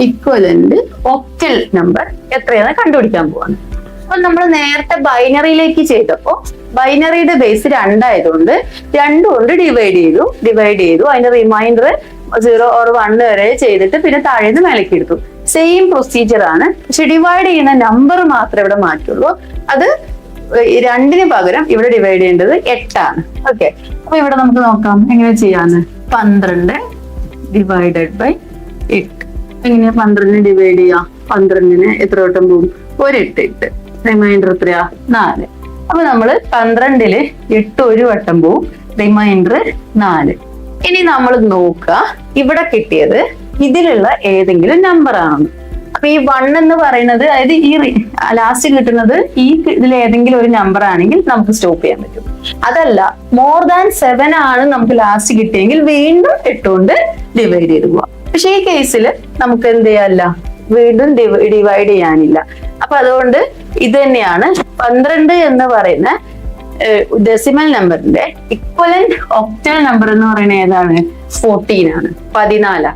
Equivalent octal number എത്രയാന്ന് കണ്ടുപിടിക്കാൻ പോവാണ്. അപ്പൊ നമ്മൾ നേരത്തെ ബൈനറിയിലേക്ക് ചെയ്തപ്പോ ബൈനറിയുടെ ബേസ് 2 ആയതുകൊണ്ട് 2 കൊണ്ട് ഡിവൈഡ് ചെയ്തു. അതിന്റെ റിമൈൻഡർ 0 or 1 വരെ ചെയ്തിട്ട് പിന്നെ താഴേന്ന് മേലേക്ക് എടുത്തു. സെയിം പ്രൊസീജിയർ ആണ്. പക്ഷെ ഡിവൈഡ് ചെയ്യുന്ന നമ്പർ മാത്രമേ ഇവിടെ മാറ്റുള്ളൂ. അത് 2 പകരം ഇവിടെ ഡിവൈഡ് ചെയ്യേണ്ടത് 8 ആണ്. ഓക്കെ, അപ്പൊ ഇവിടെ നമുക്ക് നോക്കാം എങ്ങനെ ചെയ്യാന്ന്. 12 ഡിവൈഡഡ് ബൈ 8. എങ്ങനെയാ 12 ഡിവൈഡ് ചെയ്യാം? 12 എത്ര വട്ടം പോകും? ഒരു 8. റിമൈൻഡർ എത്രയാ? 4. അപ്പൊ നമ്മള് 12 8 ഒരു വട്ടം പോവും. റിമൈൻഡർ 4. ഇനി നമ്മൾ നോക്കുക ഇവിടെ കിട്ടിയത് ഇതിലുള്ള ഏതെങ്കിലും നമ്പർ ആണെന്ന്. അപ്പൊ ഈ 1 എന്ന് പറയുന്നത്, അതായത് ഈ ലാസ്റ്റ് കിട്ടുന്നത് ഈ ഇതിൽ ഏതെങ്കിലും ഒരു നമ്പർ ആണെങ്കിൽ നമുക്ക് സ്റ്റോപ്പ് ചെയ്യാൻ പറ്റും. അതല്ല മോർ ദാൻ 7 ആണ് നമുക്ക് ലാസ്റ്റ് കിട്ടിയെങ്കിൽ വീണ്ടും 8 കൊണ്ട് ഡിവൈഡ് ചെയ്ത് പോവാം. പക്ഷെ ഈ കേസിൽ നമുക്ക് എന്ത് ചെയ്യാനില്ല, വീണ്ടും ഡിവൈഡ് ചെയ്യാനില്ല. അപ്പൊ അതുകൊണ്ട് ഇത് തന്നെയാണ് 12 എന്ന് പറയുന്ന ഡെസിമൽ നമ്പറിന്റെ ഇക്വലന്റ് ഒക്ടൽ നമ്പർ എന്ന് പറയുന്നത് ഏതാണ്? 14 ആണ്, 14.